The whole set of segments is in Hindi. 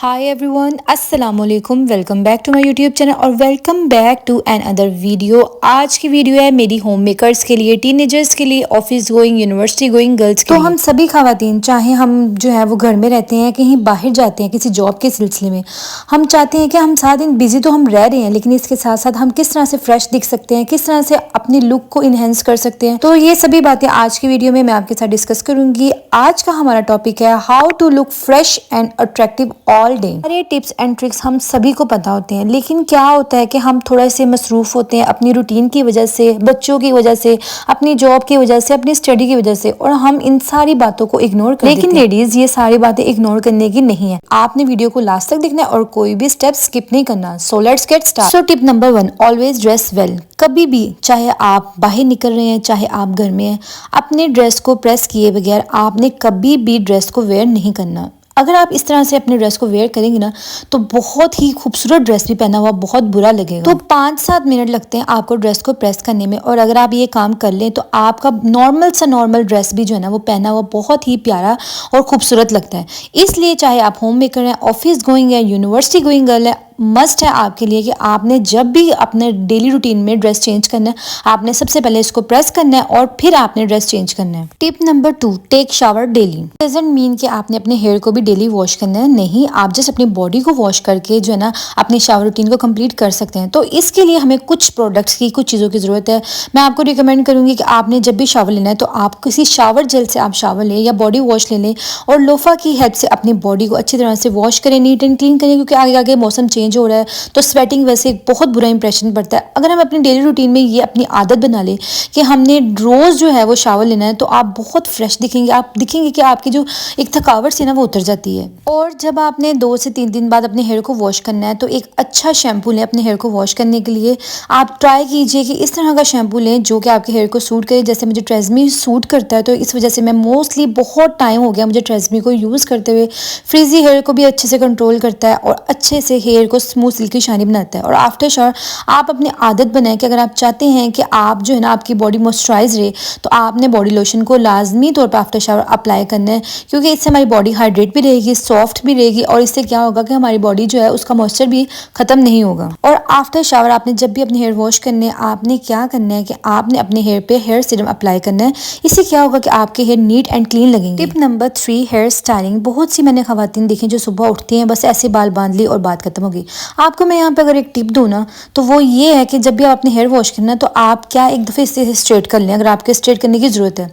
हाय एवरीवन, अस्सलाम वालेकुम। Welcome back to my YouTube channel और welcome back to another video. आज की वीडियो है मेरी होम मेकर्स के लिए, टीनेजर्स के लिए, office going, university going girls के लिए। हम सभी खवातीन, चाहे हम जो है वो घर में रहते हैं, कहीं बाहर जाते हैं किसी जॉब के सिलसिले में, हम चाहते हैं कि हम सारा दिन बिजी तो हम रह रहे हैं, लेकिन इसके साथ साथ हम किस तरह से फ्रेश दिख सकते हैं, किस तरह से अपनी लुक को इनहेंस कर सकते हैं। तो ये सभी बातें आज की वीडियो में मैं आपके साथ डिस्कस करूंगी। आज का हमारा टॉपिक है how to look fresh and attractive all day. अरे टिप्स एंड ट्रिक्स हम सभी को पता होते हैं, लेकिन क्या होता है कि हम थोड़ा से मसरूफ होते हैं अपनी रूटीन की वजह से, बच्चों की वजह से, अपनी जॉब की वजह से, अपनी स्टडी की वजह से, और हम इन सारी बातों को इग्नोर कर देते हैं। लेकिन लेडीज, ये सारी बातें इग्नोर करने की नहीं है। आपने वीडियो को लास्ट तक देखना है और कोई भी स्टेप स्किप नहीं करना। So let's get start. So tip number 1, always dress well. कभी भी, चाहे आप बाहर निकल रहे हैं, चाहे आप घर में हैं, अपने ड्रेस को प्रेस किए बगैर आपने कभी भी ड्रेस को वेयर नहीं करना। अगर आप इस तरह से अपने ड्रेस को वेयर करेंगे ना, तो बहुत ही खूबसूरत ड्रेस भी पहना हुआ बहुत बुरा लगेगा। तो 5-7 मिनट लगते हैं आपको ड्रेस को प्रेस करने में, और अगर आप ये काम कर लें तो आपका नॉर्मल ड्रेस भी जो है ना वो पहना हुआ बहुत ही प्यारा और खूबसूरत लगता है। इसलिए चाहे आप होम मेकर हैं, ऑफिस गोइंग है, यूनिवर्सिटी गोइंग गर्ल है, मस्ट है आपके लिए कि आपने जब भी अपने डेली रूटीन में ड्रेस चेंज करना है, आपने सबसे पहले इसको प्रेस करना है और फिर आपने ड्रेस चेंज करना है। Tip number 2, take shower daily. Doesn't mean कि आपने अपने हेयर को भी डेली वॉश करना है, नहीं, आप जस्ट अपनी बॉडी को वॉश करके जो है ना अपनी शावर रूटीन को कंप्लीट कर सकते हैं। तो इसके लिए हमें कुछ प्रोडक्ट्स की, कुछ चीज़ों की ज़रूरत है। मैं आपको रिकमेंड करूंगी कि आपने जब भी शावर लेना है तो आप किसी शावर जेल से आप शावर लें या बॉडी वॉश ले लें, और लोफा की हेल्प से अपनी बॉडी को अच्छी तरह से वॉश करें, नीट एंड क्लीन करें, क्योंकि आगे आगे मौसम चेंज हो रहा है तो स्वेटिंग वैसे एक बहुत बुरा इंप्रेशन पड़ता है। अगर हम अपनी डेली रूटीन में ये अपनी आदत बना लें कि हमने रोज जो है वो शावर लेना है, तो आप बहुत फ्रेश दिखेंगे। आप दिखेंगे कि आपकी जो एक थकावट सी ना वो उतर जाती है। और जब आपने 2 से 3 दिन बाद अपने हेयर को वॉश करना है, तो एक अच्छा शैम्पू लें अपने हेयर को वॉश करने के लिए। आप ट्राई कीजिए कि इस तरह का शैम्पू लें जो कि आपके हेयर को सूट करे। जैसे मुझे ट्रेजमी सूट करता है, तो इस वजह से मैं मोस्टली, बहुत टाइम हो गया मुझे ट्रेजमी को यूज़ करते हुए। फ्रीजी हेयर को भी अच्छे से कंट्रोल करता है और अच्छे से हेयर को स्मूथ सिल्की शाइनी बनाता है। और आफ्टर शावर आप अपनी आदत बनाएं कि अगर आप चाहते हैं कि आप जो है ना आपकी बॉडी मॉइस्चराइज रहे, तो आपने बॉडी लोशन को लाजमी तौर पर आफ्टर शावर अप्लाई करना है, क्योंकि इससे हमारी बॉडी हाइड्रेट भी रहेगी, सॉफ्ट भी रहेगी, और इससे क्या होगा कि हमारी बॉडी जो है उसका मॉइस्चर भी खत्म नहीं होगा। और आफ्टर शावर आपने जब भी अपने हेयर वॉश करने हैं, आपने क्या करना है कि आपने अपने हेयर पे हेयर सीरम अप्लाई करना है। इससे क्या होगा कि आपके हेयर नीट एंड क्लीन लगेंगे। Tip number 3, hair styling. बहुत सी मैंने खवातीन देखी जो सुबह उठती हैं, बस ऐसे बाल बांध ली और बात खत्म हो गई। आपको मैं यहाँ पे अगर एक टिप दूँ ना, तो वो ये है कि जब भी आप अपने हेयर वॉश करना, तो आप क्या एक दफ़े इसे स्ट्रेट कर लें। अगर आपके स्ट्रेट करने की ज़रूरत है,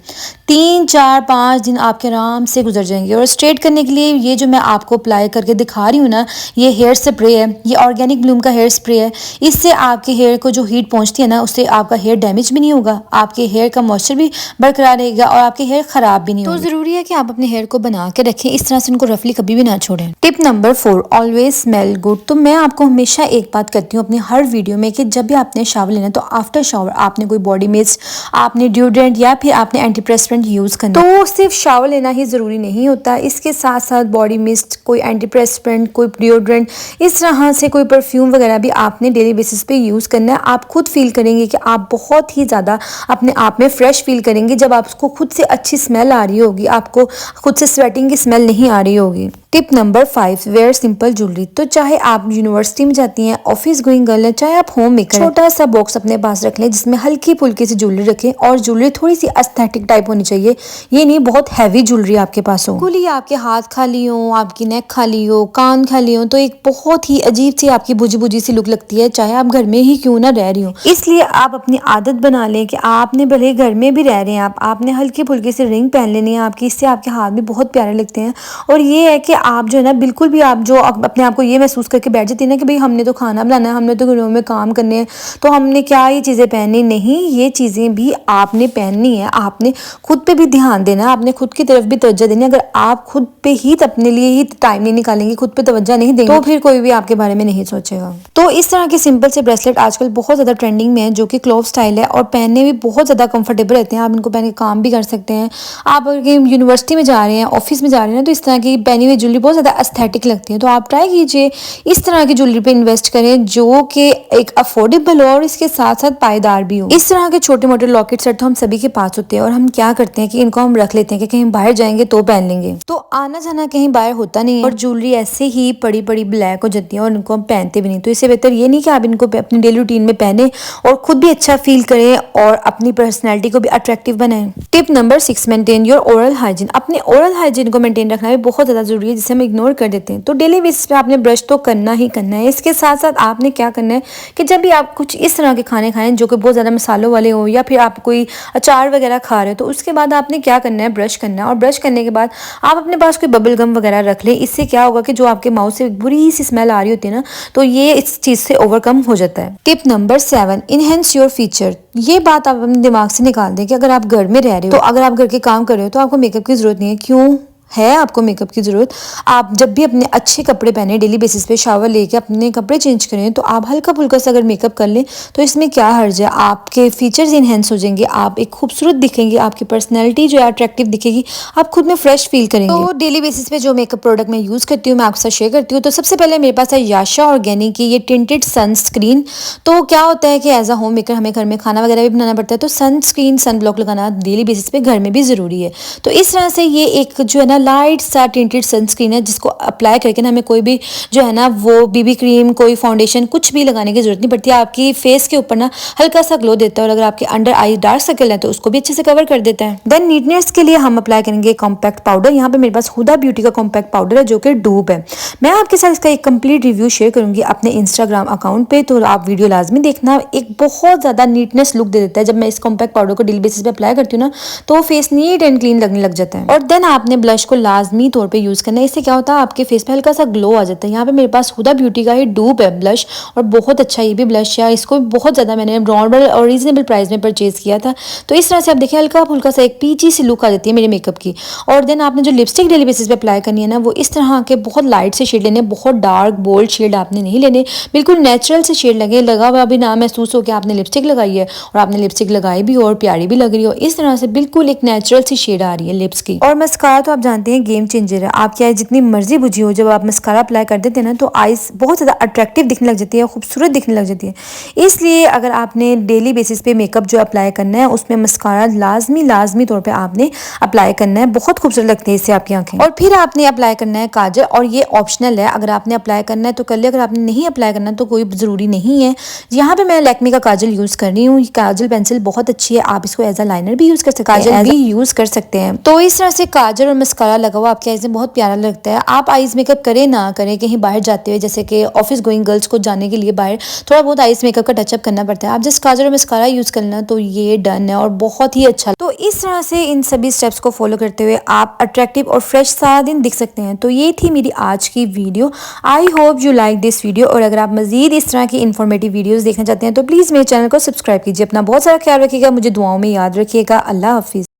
3, 4, 5 दिन आपके आराम से गुजर जाएंगे। और स्ट्रेट करने के लिए ये जो मैं आपको अप्लाई करके दिखा रही हूँ ना, ये हेयर स्प्रे है, ये ऑर्गेनिक ब्लूम का हेयर स्प्रे है। इससे आपके हेयर को जो हीट पहुँचती है ना, उससे आपका हेयर डैमेज भी नहीं होगा, आपके हेयर का मॉइस्चर भी बरकरार रहेगा और आपके हेयर ख़राब भी नहीं होगा। तो ज़रूरी है कि आप अपने हेयर को बना के रखें, इस तरह से उनको रफली कभी भी ना छोड़ें। Tip number 4, always smell good. तो मैं आपको हमेशा एक बात करती हूँ अपनी हर वीडियो में कि जब भी आपने शावर लेना है, तो आफ्टर शावर आपने कोई बॉडी मिस्ट, आपने डिओड्रेंट या फिर आपने एंटीप्रेस्पेंट यूज़ करना। तो सिर्फ शावर लेना ही ज़रूरी नहीं होता, इसके साथ साथ बॉडी मिस्ट, कोई एंटीप्रेस्पेंट, कोई डिओड्रेंट, इस तरह से कोई परफ्यूम वगैरह भी आपने डेली बेसिस पे यूज़ करना है। आप खुद फील करेंगे कि आप बहुत ही ज़्यादा अपने आप में फ्रेश फील करेंगे जब आपको खुद से अच्छी स्मेल आ रही होगी, आपको खुद से स्वेटिंग की स्मेल नहीं आ रही होगी। Tip number 5, wear simple jewellery. तो चाहे आप यूनिवर्सिटी में जाती हैं, ऑफिस गोइंग गर्ल है, चाहे आप होम मेकर, छोटा सा बॉक्स अपने पास रख लें जिसमें हल्की फुल्की सी ज्वेलरी रखें, और ज्वेलरी थोड़ी सी एस्थेटिक टाइप होनी चाहिए। ये नहीं बहुत हैवी ज्वेलरी आपके पास हो, बिल्कुल ही आपके हाथ खाली हो, आपकी नेक खाली हो, कान खाली हो, तो एक बहुत ही अजीब सी आपकी बुझी बुझी सी लुक लगती है, चाहे आप घर में ही क्यों ना रह रही हो। इसलिए आप अपनी आदत बना लें कि आपने भले घर में भी रह रहे हैं, आपने हल्की फुल्की सी रिंग पहन लेनी है आपकी, इससे आपके हाथ भी बहुत प्यारे लगते हैं। और ये है कि आप जो है ना बिल्कुल भी आप जो अपने आप को ये महसूस करके बैठ जाती है ना कि भाई हमने तो खाना बनाना है, हमने तो घरों में काम करने हैं, तो हमने क्या ये चीज़ें पहननी, नहीं, ये चीज़ें भी आपने पहननी है। आपने खुद पे भी ध्यान देना है, आपने खुद की तरफ भी तवज्जो देनी है। अगर आप खुद पे ही अपने लिए ही टाइम नहीं निकालेंगे, खुद पे तवज्जो नहीं देंगे, तो फिर कोई भी आपके बारे में नहीं सोचेगा। तो इस तरह के सिंपल से ब्रेसलेट आजकल बहुत ज़्यादा ट्रेंडिंग में है, जो कि क्लोव स्टाइल है और पहनने में बहुत ज़्यादा कंफर्टेबल रहते हैं। आप इनको पहन के काम भी कर सकते हैं। आप अगर यूनिवर्सिटी में जा रहे हैं, ऑफिस में जा रहे हैं, तो इस तरह की पहनी हुई ज्वेलरी बहुत ज़्यादा एस्थेटिक लगती है। तो आप ट्राई कीजिए इस तरह की ज्वेलरी पे इन्वेस्ट करें जो कि एक अफोर्डेबल हो और इसके साथ साथ पायदार भी हो। इस तरह के छोटे मोटे लॉकेट सेट तो हम सभी के पास होते हैं और हम क्या करते हैं कि इनको हम रख लेते हैं कि कहीं बाहर जाएंगे तो पहन लेंगे। तो आना जाना कहीं बाहर होता नहीं है और ज्वेलरी ऐसे ही पड़ी पड़ी ब्लैक हो जाती है और इनको हम पहनते भी नहीं। तो इससे बेहतर ये नहीं कि आप इनको अपनी डेली रूटीन में पहने और खुद भी अच्छा फील करें और अपनी पर्सनैलिटी को भी अट्रैक्टिव बनाएं। Tip number 6, maintain your oral hygiene. अपने ओरल हाइजीन को मेंटेन रखना भी बहुत ज़्यादा जरूरी है जिसे हम इग्नोर कर देते हैं। तो डेली बेसिस पे आपने ब्रश तो करना ही करना है। इसके साथ साथ आपने क्या करना है कि जब भी आप कुछ इस तरह के खाने खाएं जो कि बहुत ज़्यादा मसालों वाले हो या फिर आप कोई अचार वगैरह खा रहे हो, तो उसके बाद आपने क्या करना है, ब्रश करना है। और ब्रश करने के बाद आप अपने पास कोई बबल गम वगैरह रख लें। इससे क्या होगा कि जो आपके माउथ से बुरी सी स्मेल आ रही होती है ना, तो ये इस चीज़ से ओवरकम हो जाता है। Tip number 7, enhance your feature. ये बात आप अपने दिमाग से निकाल दें कि अगर आप घर में रह रहे हो, तो अगर आप घर के काम कर रहे हो तो आपको मेकअप की जरूरत नहीं है। क्यों है आपको मेकअप की ज़रूरत? आप जब भी अपने अच्छे कपड़े पहने, डेली बेसिस पे शावर लेके अपने कपड़े चेंज करें, तो आप हल्का फुल्का सा अगर मेकअप कर लें तो इसमें क्या हर्ज है। आपके फीचर्स इनहेंस हो जाएंगे, आप एक खूबसूरत दिखेंगे, आपकी पर्सनैलिटी जो है अट्रैक्टिव दिखेगी, आप खुद में फ्रेश फील करेंगे। तो डेली बेसिस पे जो मेकअप प्रोडक्ट मैं यूज़ करती हूँ मैं आपके साथ शेयर करती हूँ। तो सबसे पहले मेरे पास है याशा ऑर्गेनिक की ये टिंटेड सनस्क्रीन। तो क्या होता है कि एज अ होम मेकर हमें घर में खाना वगैरह भी बनाना पड़ता है, तो सनस्क्रीन सन ब्लॉक लगाना डेली बेसिस पे घर में भी ज़रूरी है। तो इस तरह से ये एक जो है ना लाइट सा टिंटेड सनस्क्रीन है जिसको अप्लाई करके ना हमें कोई भी जो है ना वो बीबी क्रीम, कोई फाउंडेशन कुछ भी लगाने की जरूरत नहीं पड़ती। आपकी फेस के ऊपर ना हल्का सा ग्लो देता है और अगर आपके अंडर आई डार्क सर्कल है तो उसको भी अच्छे से कवर कर देता है। देन नीटनेस के लिए हम अप्लाई करेंगे कॉम्पैक्ट पाउडर। यहाँ पे मेरे पास हुदा ब्यूटी का कॉम्पैक्ट पाउडर है जो कि डूब है। मैं आपके साथ इसका एक कंप्लीट रिव्यू शेयर करूंगी अपने इंस्टाग्राम अकाउंट पे, तो आप वीडियो लाजमी देखना। एक बहुत ज्यादा नीटनेस लुक दे देता है। जब मैं इस कॉम्पैक्ट पाउडर को डेली बेसिस पे अप्लाई करती हूँ ना तो फेस नीट एंड क्लीन लगने लग जाता है। और देन आपने ब्लश को लाजमी तौर पे यूज करना है। इससे क्या होता है आपके फेस पे हल्का सा ग्लो आ जाता है। यहाँ पे मेरे पास हुदा ब्यूटी का ही डूब है ब्लश और बहुत अच्छा ये भी ब्लश है। इसको बहुत ज्यादा मैंने नॉर्मल और रीजनेबल प्राइस में परचेज किया था। तो इस तरह से आप देखिए हल्का फुल्का सा एक पीची सी लुक आ जाती है मेरे मेकअप की। और देन आपने जो लिपस्टिक डेली बेसिस पे अप्लाई करनी है ना वो इस तरह के बहुत लाइट से शेड लेने, बहुत डार्क बोल्ड शेड आपने नहीं लेने, बिल्कुल नेचुरल से शेड लगे, लगा हुआ भी ना महसूस हो कि आपने लिपस्टिक लगाई है और आपने लिपस्टिक लगाई भी हो और प्यारी भी लग रही हो। इस तरह से बिल्कुल एक नेचुरल सी शेड आ रही है लिप्स की। और मस्कारा तो आप जानते हैं गेम चेंजर है। आप क्या जितनी मर्जी बुझी हो, जब आप मस्कारा अप्लाई कर देते हैं ना तो आईज बहुत ज़्यादा अट्रैक्टिव दिखने लग जाती है, खूबसूरत दिखने लग जाती है। इसलिए अगर आपने डेली बेसिस पे मेकअप जो अप्लाई करना है उसमें मस्कारा लाजमी तौर पे आपने अप्लाई करना है। बहुत खूबसूरत लगती है इससे आपकी आंखें। और फिर आपने अप्लाई करना है काजल, और ये ऑप्शनल है। अगर आपने अप्लाई करना है तो कर ले, अगर आपने नहीं अप्लाई करना तो कोई ज़रूरी नहीं है। यहाँ पे मैं लैक्मे का काजल यूज़ कर रही हूँ। काजल पेंसिल बहुत अच्छी है, आप इसको एज अ लाइनर भी यूज़ कर सकते हैं, काजल भी यूज़ कर सकते हैं। तो इस तरह से काजल और मस्कारा लगा हुआ आपकी आईज में बहुत प्यारा लगता है। आप आईज मेकअप करें ना करें, कहीं बाहर जाते हुए, जैसे कि ऑफिस गोइंग गर्ल्स को जाने के लिए बाहर थोड़ा बहुत आईज मेकअप का टचअप करना पड़ता है, आप जस्ट काजल और मस्कारा यूज़ करना तो ये डन है और बहुत ही अच्छा। तो इस तरह से इन सभी स्टेप्स को फॉलो करते हुए आप अट्रैक्टिव और फ्रेश सारा दिन दिख सकते हैं। तो ये थी मेरी आज की video. I hope you like this video. और अगर आप मजीद इस तरह की इन्फॉर्मेटिव वीडियोज़ देखना चाहते हैं तो प्लीज़ मेरे चैनल को सब्सक्राइब कीजिए। अपना बहुत सारा ख्याल रखिएगा, मुझे दुआओं में याद रखिएगा। अल्लाह हाफिज़।